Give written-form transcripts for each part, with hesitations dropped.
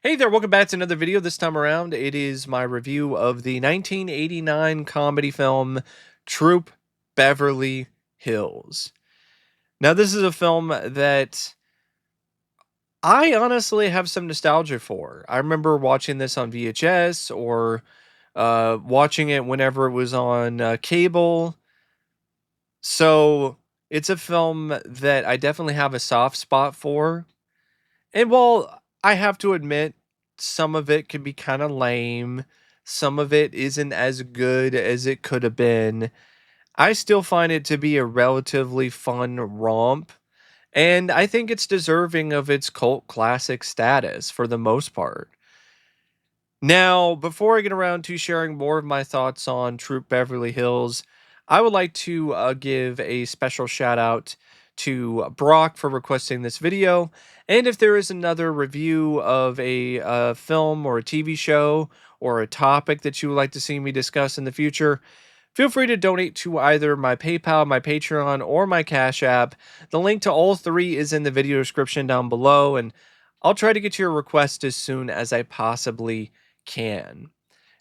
Hey there, welcome back to another video. This time around, it is my review of the 1989 comedy film Troop Beverly Hills. Now, this is a film that I honestly have some nostalgia for. I remember watching this on VHS or watching it whenever it was on cable. So it's a film that I definitely have a soft spot for. And while I have to admit, some of it can be kind of lame, some of it isn't as good as it could have been, I still find it to be a relatively fun romp. And I think it's deserving of its cult classic status for the most part. Now, before I get around to sharing more of my thoughts on Troop Beverly Hills, I would like to give a special shout out to Brock for requesting this video. And if there is another review of a film or a TV show or a topic that you would like to see me discuss in the future, feel free to donate to either my PayPal, my Patreon, or my Cash App. The link to all three is in the video description down below, and I'll try to get to your request as soon as I possibly can.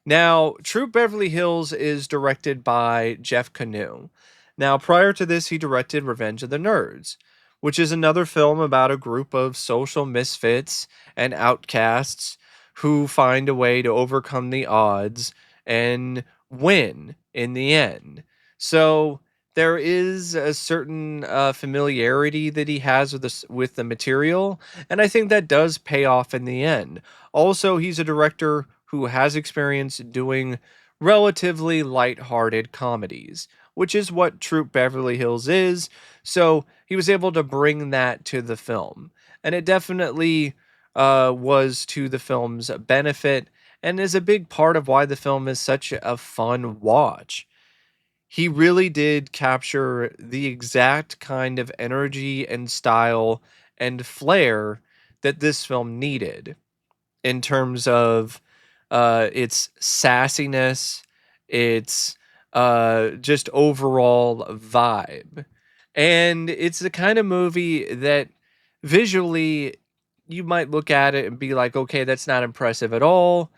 Now, True Beverly Hills is directed by Jeff Kanew. Now, prior to this, he directed Revenge of the Nerds, which is another film about a group of social misfits and outcasts who find a way to overcome the odds and win in the end. So, there is a certain familiarity that he has with the material, and I think that does pay off in the end. Also, he's a director who has experience doing relatively light-hearted comedies, which is what Troop Beverly Hills is. So he was able to bring that to the film, and it definitely was to the film's benefit, and is a big part of why the film is such a fun watch. He really did capture the exact kind of energy and style and flair that this film needed in terms of its sassiness, its just overall vibe. And it's the kind of movie that visually you might look at it and be like, okay, that's not impressive at all.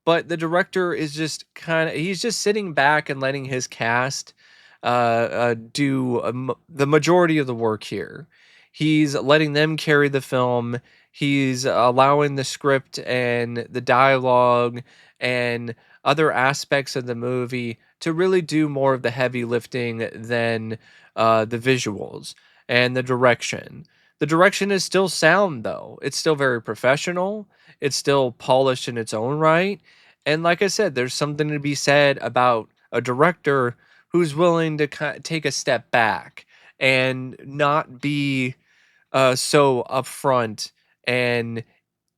But the director is just he's just sitting back and letting his cast do the majority of the work here. He's letting them carry the film. He's allowing the script and the dialogue and other aspects of the movie to really do more of the heavy lifting than the visuals and the direction. The direction is still sound, though. It's still very professional. It's still polished in its own right. And like I said, there's something to be said about a director who's willing to take a step back and not be so upfront and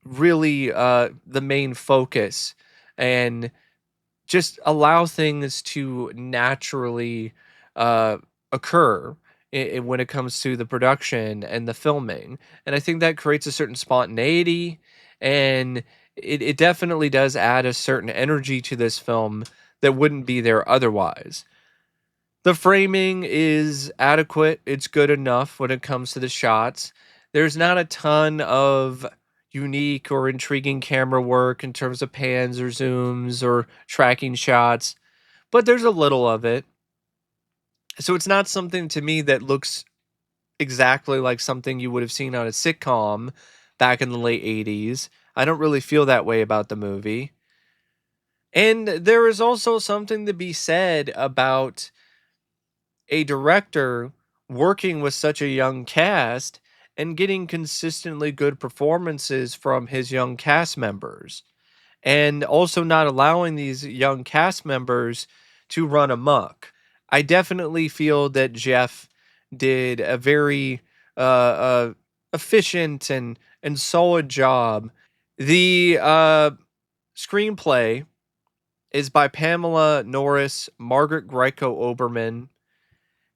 really the main focus, and just allow things to naturally uh, occur when it comes to the production and the filming. And I think that creates a certain spontaneity, and it definitely does add a certain energy to this film that wouldn't be there otherwise. The framing is adequate. It's good enough when it comes to the shots. There's not a ton of unique or intriguing camera work in terms of pans or zooms or tracking shots, but there's a little of it. So it's not something to me that looks exactly like something you would have seen on a sitcom back in the late 80s. I don't really feel that way about the movie. And there is also something to be said about a director working with such a young cast and getting consistently good performances from his young cast members, and also not allowing these young cast members to run amok. I definitely feel that Jeff did a very efficient and solid job. The screenplay is by Pamela Norris, Margaret Greco Oberman,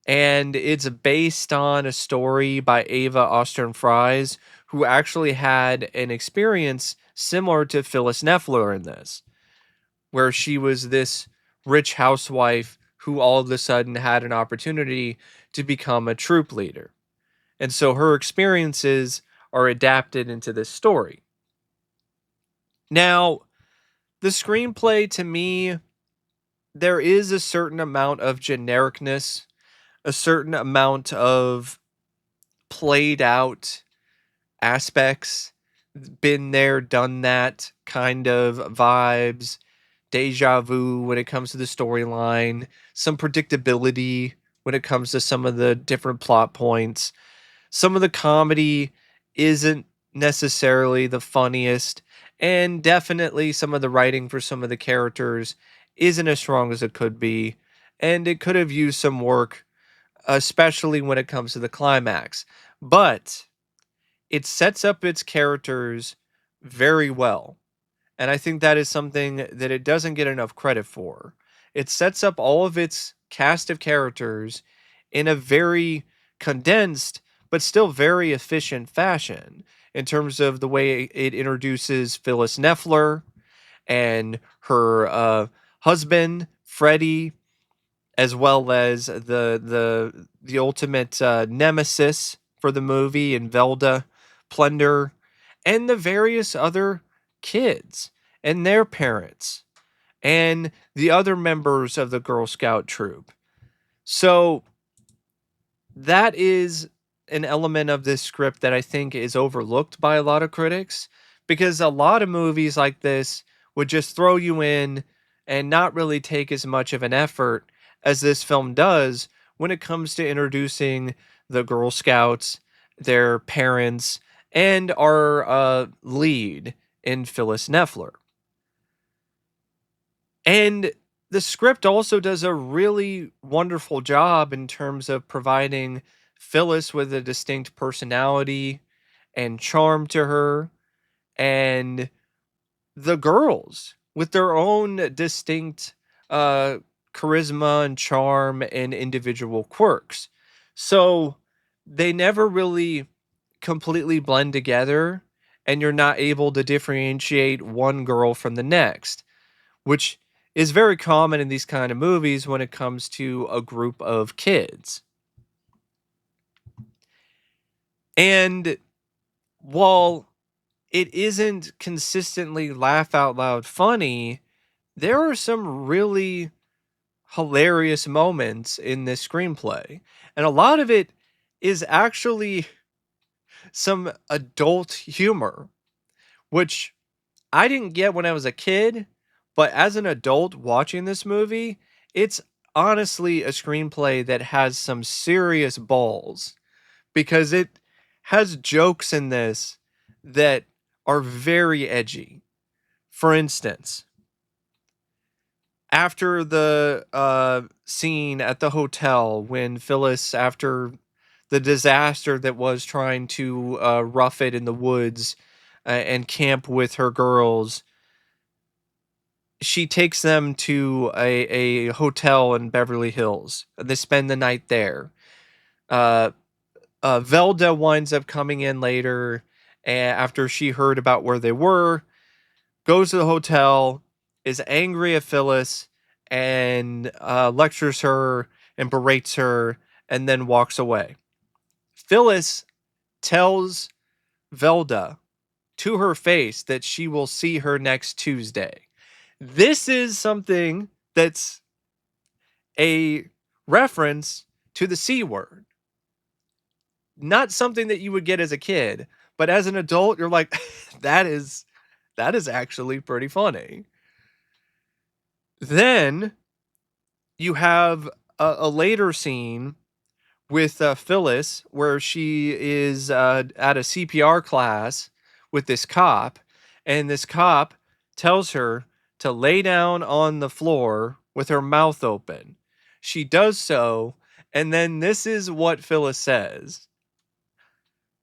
and it's based on a story by Ava Ostern Fries, who actually had an experience similar to Phyllis Neffler in this, where she was this rich housewife who all of a sudden had an opportunity to become a troop leader. And so her experiences are adapted into this story. Now, the screenplay to me, there is a certain amount of genericness, a certain amount of played out aspects, been there, done that kind of vibes, deja vu when it comes to the storyline, some predictability when it comes to some of the different plot points. Some of the comedy isn't necessarily the funniest, and definitely some of the writing for some of the characters isn't as strong as it could be, and it could have used some work, especially when it comes to the climax. But it sets up its characters very well. And I think that is something that it doesn't get enough credit for. It sets up all of its cast of characters in a very condensed, but still very efficient fashion in terms of the way it introduces Phyllis Neffler and her husband, Freddie, as well as the ultimate nemesis for the movie and Velda, Plunder, and the various other kids and their parents and the other members of the Girl Scout troop. So that is an element of this script that I think is overlooked by a lot of critics, because a lot of movies like this would just throw you in and not really take as much of an effort as this film does when it comes to introducing the Girl Scouts, their parents, and our lead in Phyllis Neffler. And the script also does a really wonderful job in terms of providing Phyllis with a distinct personality and charm to her, and the girls with their own distinct uh, charisma and charm and individual quirks. So they never really completely blend together, and you're not able to differentiate one girl from the next, which is very common in these kind of movies when it comes to a group of kids. And while it isn't consistently laugh out loud funny, there are some really hilarious moments in this screenplay. And a lot of it is actually some adult humor, which I didn't get when I was a kid, but as an adult watching this movie, it's honestly a screenplay that has some serious balls, because it has jokes in this that are very edgy. For instance, after the scene at the hotel when Phyllis, after the disaster that was trying to rough it in the woods and camp with her girls, she takes them to a hotel in Beverly Hills. They spend the night there. Uh, Velda winds up coming in later after she heard about where they were, goes to the hotel, is angry at Phyllis, and lectures her and berates her, and then walks away. Phyllis tells Velda to her face that she will see her next Tuesday. This is something that's a reference to the C word. Not something that you would get as a kid, but as an adult, you're like, that is actually pretty funny. Then you have a later scene with Phyllis where she is at a CPR class with this cop, and this cop tells her to lay down on the floor with her mouth open. She does so, and then this is what Phyllis says: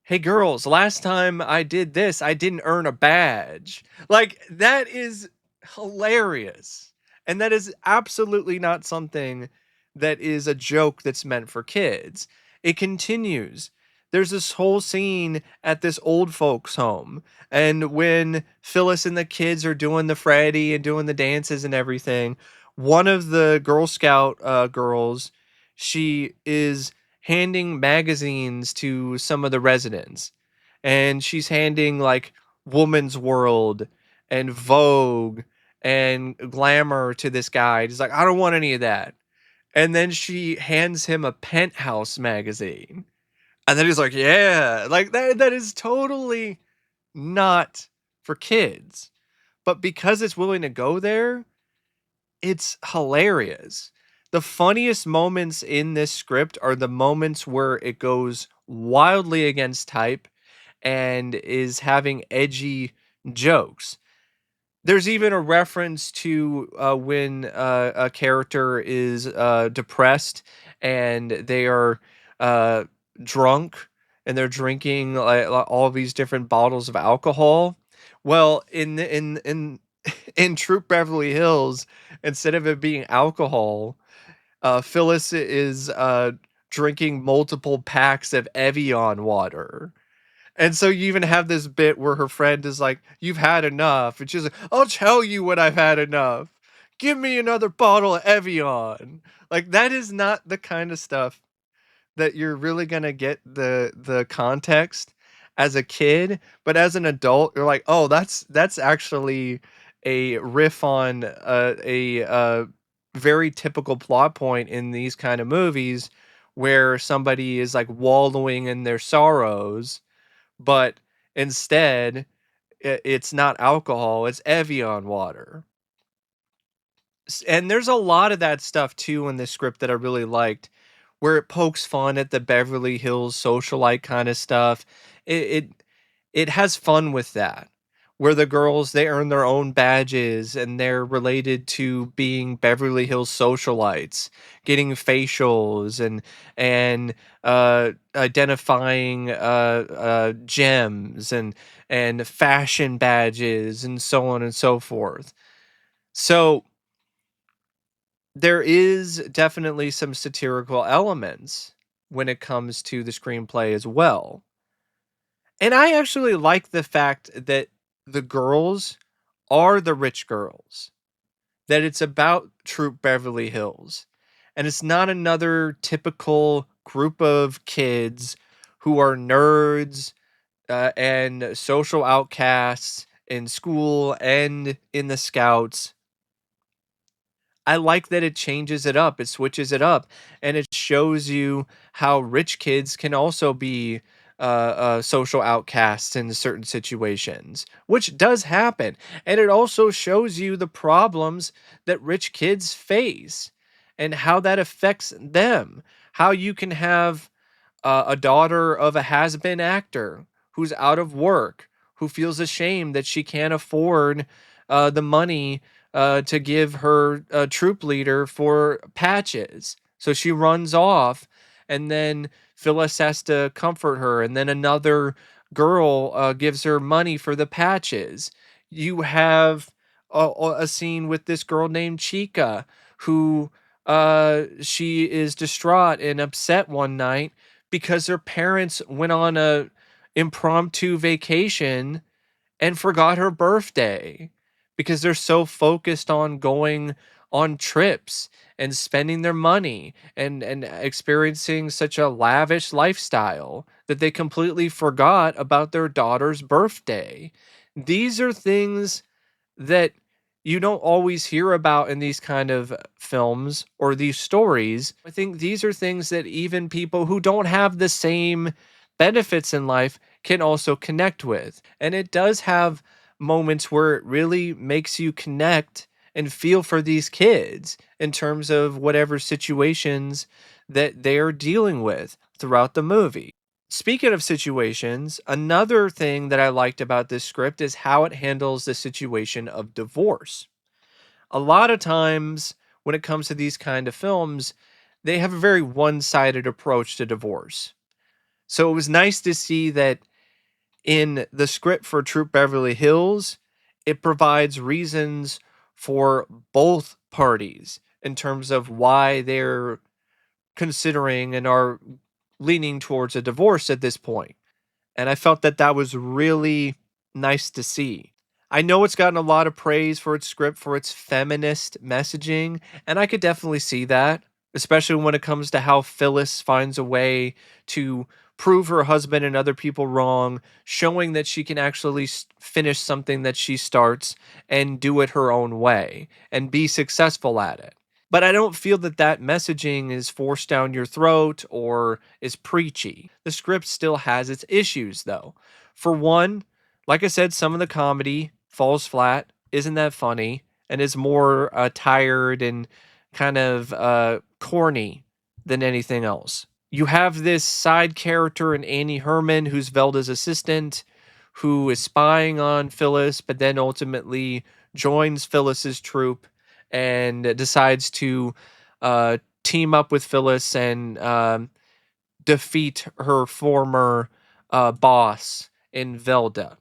"Hey girls, last time I did this, I didn't earn a badge." Like, that is hilarious. And that is absolutely not something that is a joke that's meant for kids. It continues. There's this whole scene at this old folks' home. And when Phyllis and the kids are doing the Freddy and doing the dances and everything, one of the Girl Scout girls, she is handing magazines to some of the residents, and she's handing like Woman's World and Vogue and glamour to this guy. He's like, I don't want any of that. And then she hands him a Penthouse magazine. And then he's like, yeah, like that is totally not for kids. But because it's willing to go there, it's hilarious. The funniest moments in this script are the moments where it goes wildly against type and is having edgy jokes. There's even a reference to when a character is depressed and they are uh, drunk and they're drinking like all these different bottles of alcohol. Well, in Troop Beverly Hills, instead of it being alcohol, Phyllis is drinking multiple packs of Evian water. And so you even have this bit where her friend is like, "You've had enough." And she's like, "I'll tell you when I've had enough. Give me another bottle of Evian." Like that is not the kind of stuff that you're really gonna get the context as a kid, but as an adult, you're like, "Oh, that's actually a riff on a very typical plot point in these kind of movies where somebody is like wallowing in their sorrows, but instead it's not alcohol, it's Evian water." And there's a lot of that stuff too in this script that I really liked, where it pokes fun at the Beverly Hills socialite kind of stuff. It it has fun with that. Where the girls they earn their own badges and they're related to being Beverly Hills socialites, getting facials and identifying gems and fashion badges and so on and so forth. So there is definitely some satirical elements when it comes to the screenplay as well. And I actually like the fact that the girls are the rich girls, that it's about Troop Beverly Hills. And it's not another typical group of kids who are nerds and social outcasts in school and in the scouts. I like that it changes it up, it switches it up, and it shows you how rich kids can also be social outcasts in certain situations, which does happen. And it also shows you the problems that rich kids face and how that affects them. How you can have a daughter of a has-been actor who's out of work, who feels ashamed that she can't afford the money to give her troop leader for patches. So she runs off, and then Phyllis has to comfort her, and then another girl gives her money for the patches. You have a scene with this girl named Chica, who she is distraught and upset one night because their parents went on a impromptu vacation and forgot her birthday because they're so focused on going on trips and spending their money and experiencing such a lavish lifestyle that they completely forgot about their daughter's birthday. These are things that you don't always hear about in these kind of films or these stories. I think these are things that even people who don't have the same benefits in life can also connect with. And it does have moments where it really makes you connect and feel for these kids in terms of whatever situations that they're dealing with throughout the movie. Speaking of situations, another thing that I liked about this script is how it handles the situation of divorce. A lot of times when it comes to these kind of films, they have a very one-sided approach to divorce. So it was nice to see that in the script for Troop Beverly Hills, it provides reasons for both parties in terms of why they're considering and are leaning towards a divorce at this point. And I felt that that was really nice to see. I know it's gotten a lot of praise for its script for its feminist messaging, and I could definitely see that, especially when it comes to how Phyllis finds a way to prove her husband and other people wrong, showing that she can actually finish something that she starts and do it her own way and be successful at it. But I don't feel that that messaging is forced down your throat or is preachy. The script still has its issues, though. For one, like I said, some of the comedy falls flat, isn't that funny, and is more tired and kind of corny than anything else. You have this side character in Annie Herman, who's Velda's assistant, who is spying on Phyllis, but then ultimately joins Phyllis's troop and decides to team up with Phyllis and defeat her former boss in Velda.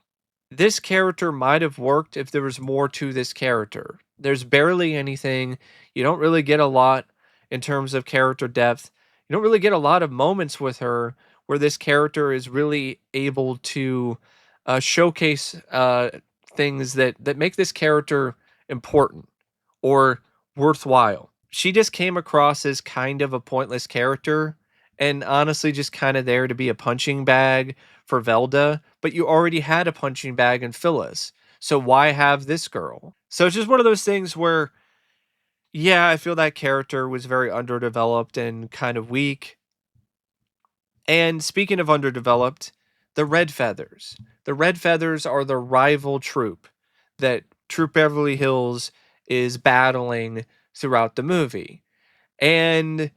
This character might have worked if there was more to this character. There's barely anything. You don't really get a lot in terms of character depth. You don't really get a lot of moments with her where this character is really able to showcase things that make this character important or worthwhile. She just came across as kind of a pointless character and honestly just kind of there to be a punching bag for Velda, but you already had a punching bag in Phyllis. So why have this girl? So it's just one of those things where, yeah, I feel that character was very underdeveloped and kind of weak. And speaking of underdeveloped, the Red Feathers. The Red Feathers are the rival troop that Troop Beverly Hills is battling throughout the movie. And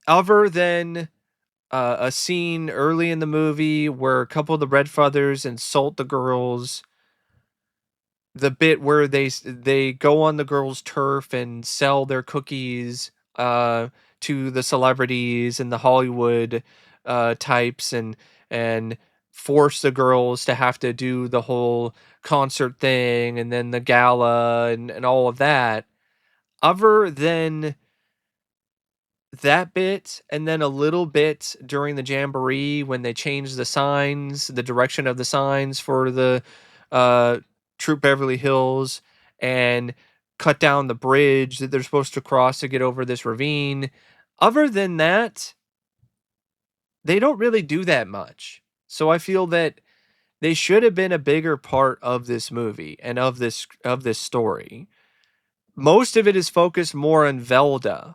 other than a scene early in the movie where a couple of the Red Feathers insult the girls, the bit where they go on the girls' turf and sell their cookies to the celebrities and the Hollywood types and force the girls to have to do the whole concert thing and then the gala and all of that. Other than that bit and then a little bit during the jamboree when they changed the signs, the direction of the signs for the uh Troop Beverly Hills and cut down the bridge that they're supposed to cross to get over this ravine. Other than that, they don't really do that much. So I feel that they should have been a bigger part of this movie and of this story. Most of it is focused more on Velda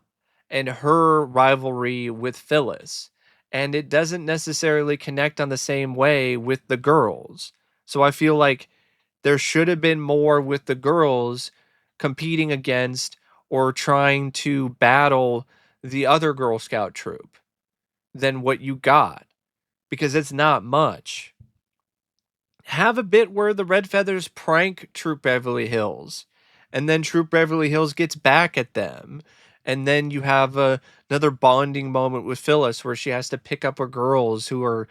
and her rivalry with Phyllis, and it doesn't necessarily connect on the same way with the girls. So I feel like there should have been more with the girls competing against or trying to battle the other Girl Scout troop than what you got, because it's not much. Have a bit where the Red Feathers prank Troop Beverly Hills, and then Troop Beverly Hills gets back at them. And then you have another bonding moment with Phyllis where she has to pick up her girls who are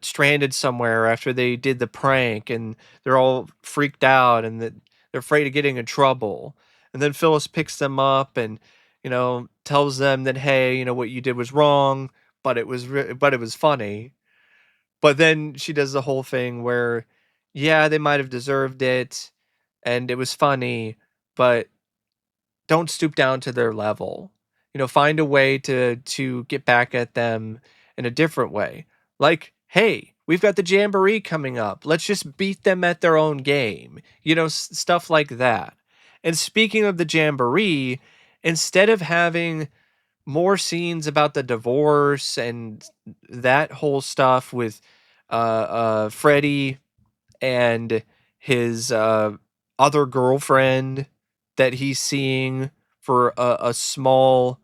stranded somewhere after they did the prank and they're all freaked out and that they're afraid of getting in trouble. And then Phyllis picks them up and, tells them that, hey, what you did was wrong, but but it was funny. But then she does the whole thing where, yeah, they might have deserved it and it was funny, but don't stoop down to their level. Find a way to get back at them in a different way. Like, hey, we've got the jamboree coming up. Let's just beat them at their own game. Stuff like that. And speaking of the jamboree, instead of having more scenes about the divorce and that whole stuff with Freddie and his other girlfriend that he's seeing for a small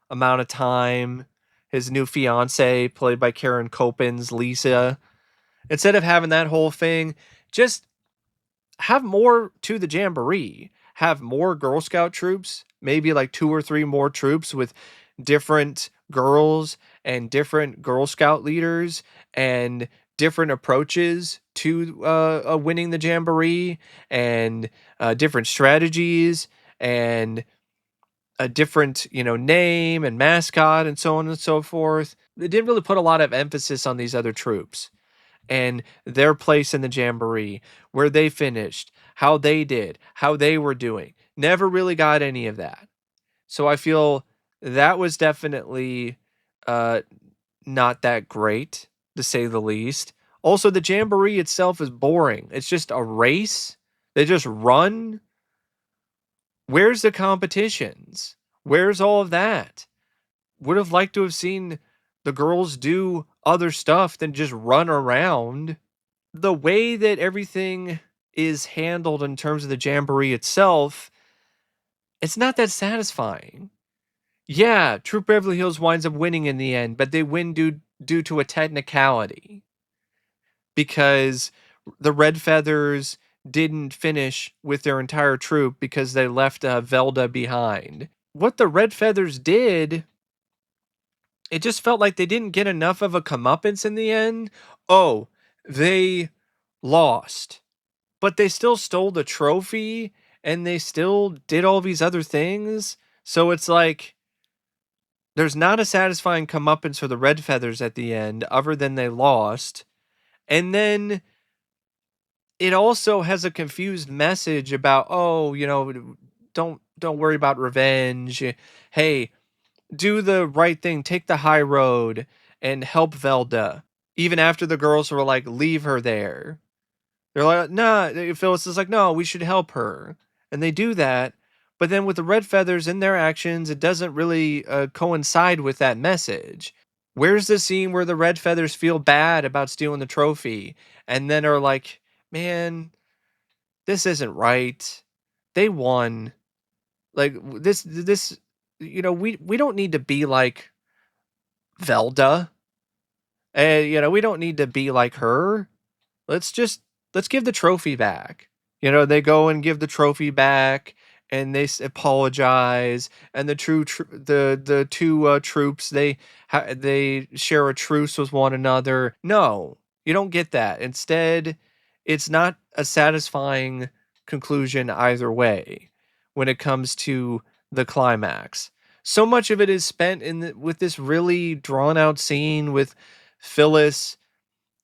amount of time, his new fiance, played by Karen Copen's Lisa. Instead of having that whole thing, just have more to the jamboree. Have more Girl Scout troops, maybe like two or three more troops with different girls and different Girl Scout leaders and different approaches to winning the jamboree and different strategies and a different name and mascot and so on and so forth. They didn't really put a lot of emphasis on these other troops and their place in the jamboree, where they finished, how they did, how they were doing. Never really got any of that. So I feel that was definitely uh, not that great, to say the least. Also, the jamboree itself is boring. It's just a race. They just run. Where's the competitions? Where's all of that? Would have liked to have seen the girls do other stuff than just run around. The way that everything is handled in terms of the jamboree itself, it's not that satisfying. Yeah, Troop Beverly Hills winds up winning in the end, but they win due to a technicality because the Red Feathers didn't finish with their entire troop because they left Velda behind. What the Red Feathers did, it just felt like they didn't get enough of a comeuppance in the end. Oh, they lost, but they still stole the trophy and they still did all these other things. So it's like there's not a satisfying comeuppance for the Red Feathers at the end, other than they lost. And then it also has a confused message about, oh, don't worry about revenge. Hey, do the right thing, take the high road and help Velda. Even after the girls were like, leave her there. They're like, nah, Phyllis is like, no, we should help her. And they do that. But then with the Red Feathers in their actions, it doesn't really coincide with that message. Where's the scene where the Red Feathers feel bad about stealing the trophy and then are like, man, this isn't right. They won. Like this, we don't need to be like Velda. And we don't need to be like her. Let's just let's give the trophy back. They go and give the trophy back and they apologize and the two troops they share a truce with one another. No, you don't get that. Instead, it's not a satisfying conclusion either way when it comes to the climax. So much of it is spent with this really drawn out scene with Phyllis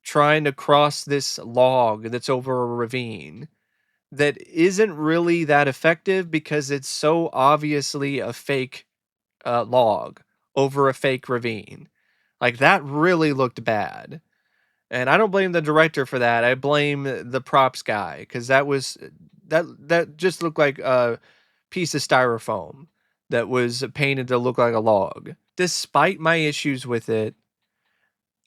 trying to cross this log that's over a ravine that isn't really that effective because it's so obviously a fake log over a fake ravine. Like that really looked bad. And I don't blame the director for that. I blame the props guy because that just looked like a piece of styrofoam that was painted to look like a log. Despite my issues with it,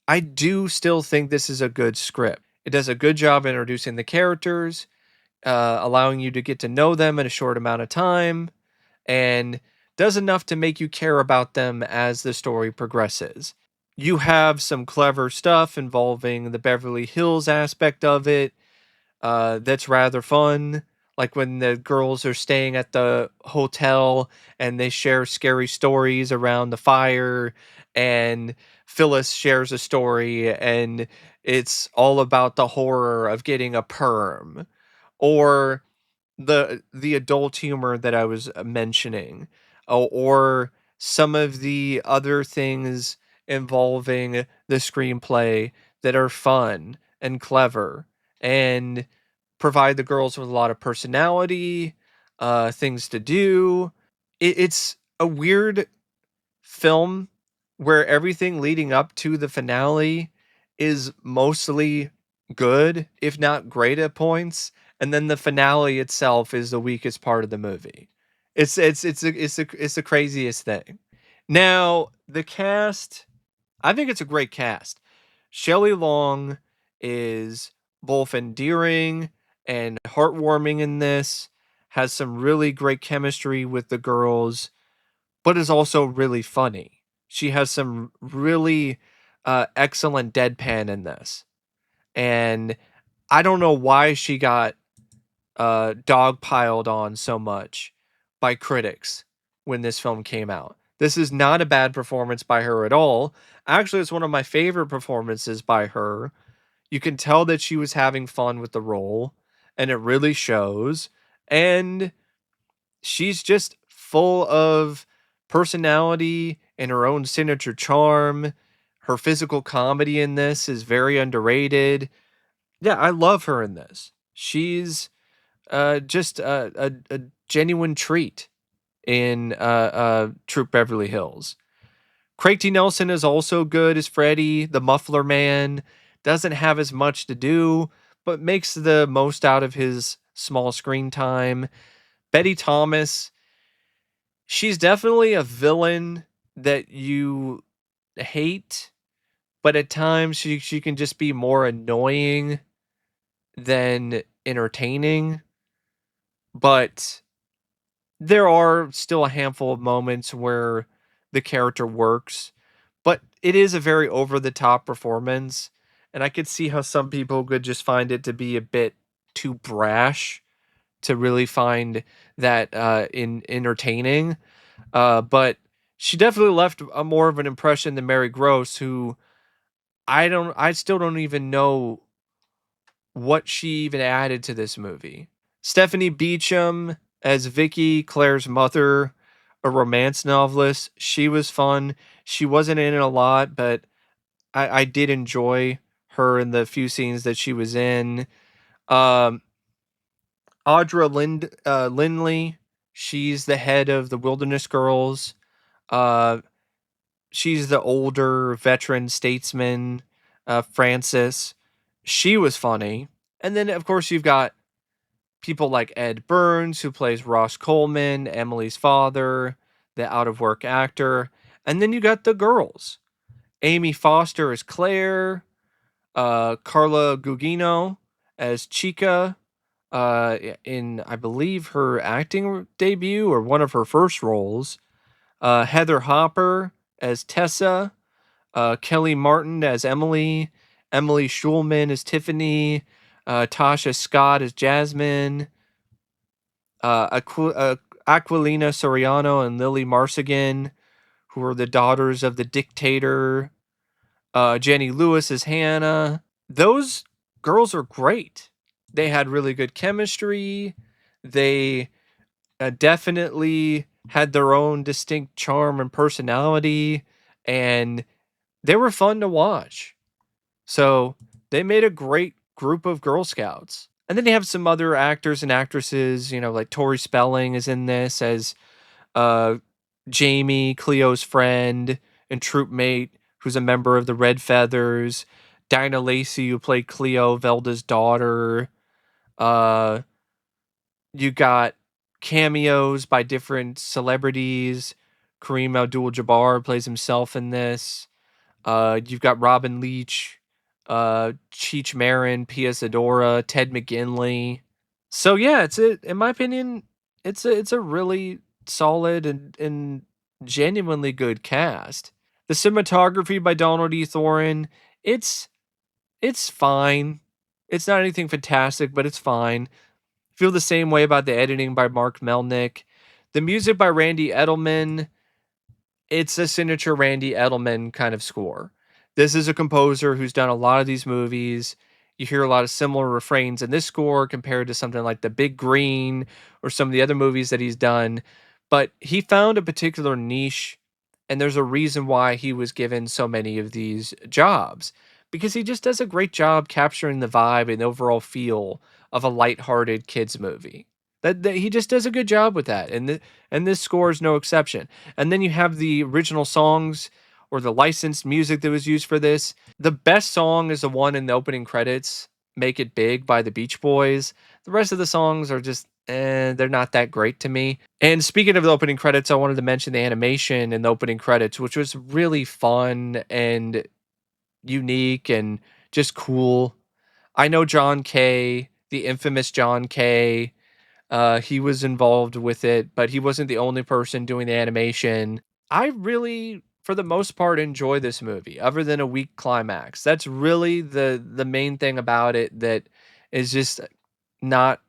I do still think this is a good script. It does a good job introducing the characters, allowing you to get to know them in a short amount of time, and does enough to make you care about them as the story progresses. You have some clever stuff involving the Beverly Hills aspect of it, that's rather fun. Like when the girls are staying at the hotel and they share scary stories around the fire, and Phyllis shares a story, and it's all about the horror of getting a perm, or the adult humor that I was mentioning, or some of the other things involving the screenplay that are fun and clever and provide the girls with a lot of personality, things to do. It's a weird film where everything leading up to the finale is mostly good, if not great at points, and then the finale itself is the weakest part of the movie. It's the craziest thing. Now, the cast, I think it's a great cast. Shelley Long is both endearing and heartwarming in this, has some really great chemistry with the girls, but is also really funny. She has some really excellent deadpan in this. And I don't know why she got dogpiled on so much by critics when this film came out. This is not a bad performance by her at all. Actually, it's one of my favorite performances by her. You can tell that she was having fun with the role, and it really shows. And she's just full of personality and her own signature charm. Her physical comedy in this is very underrated. Yeah, I love her in this. She's just a genuine treat in Troop Beverly Hills. Craig T. Nelson is also good as Freddy, the Muffler Man. Doesn't have as much to do, but makes the most out of his small screen time. Betty Thomas, she's definitely a villain that you hate, but at times she can just be more annoying than entertaining. But there are still a handful of moments where the character works, but it is a very over the top performance, and I could see how some people could just find it to be a bit too brash to really find that in entertaining. But she definitely left a more of an impression than Mary Gross, who I still don't even know what she even added to this movie. Stephanie Beacham as Vicky, Claire's mother, a romance novelist. She was fun. She wasn't in it a lot, but I did enjoy her in the few scenes that she was in. Um, Lindley, she's the head of the Wilderness Girls. Uh, she's the older veteran statesman, Frances. She was funny. And then, of course, you've got people like Ed Burns, who plays Ross Coleman, Emily's father, the out of work actor. And then you got the girls. Amy Foster as Claire, Carla Gugino as Chica, in, I believe, her acting debut or one of her first roles. Heather Hopper as Tessa, Kelly Martin as Emily, Emily Schulman as Tiffany, Tasha Scott as Jasmine, Aquilina Soriano and Lily Marsigan, who are the daughters of the dictator. Jenny Lewis as Hannah. Those girls are great. They had really good chemistry. They definitely had their own distinct charm and personality, and they were fun to watch. So they made a great group of Girl Scouts. And then you have some other actors and actresses, like Tori Spelling is in this as uh, Jamie, Cleo's friend and troop mate, who's a member of the Red Feathers. Dinah Lacey, who played Cleo, Velda's daughter. Uh, you got cameos by different celebrities. Kareem Abdul-Jabbar plays himself in this. You've got Robin Leach, Cheech Marin, Pia Zadora, Ted McGinley. So yeah, in my opinion, it's a really solid and genuinely good cast. The cinematography by Donald E. Thorin, it's it's fine. It's not anything fantastic, but it's fine. Feel the same way about the editing by Mark Melnick. The music by Randy Edelman, it's a signature Randy Edelman kind of score. This is a composer who's done a lot of these movies. You hear a lot of similar refrains in this score compared to something like The Big Green or some of the other movies that he's done. But he found a particular niche, and there's a reason why he was given so many of these jobs because he just does a great job capturing the vibe and overall feel of a lighthearted kids movie. That he just does a good job with that, and this score is no exception. And then you have the original songs or the licensed music that was used for this. The best song is the one in the opening credits, "Make It Big" by the Beach Boys. The rest of the songs are just they're not that great to me. And speaking of the opening credits, I wanted to mention the animation in the opening credits, which was really fun and unique and just cool. I know John Kay, the infamous John Kay. He was involved with it, but he wasn't the only person doing the animation. I really, for the most part, enjoy this movie, other than a weak climax. That's really the main thing about it that is just not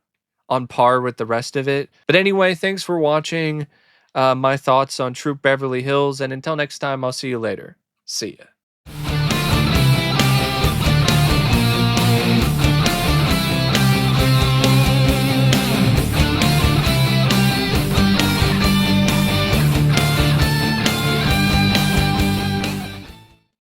on par with the rest of it. But anyway, thanks for watching my thoughts on Troop Beverly Hills, and until next time, I'll see you later. See ya.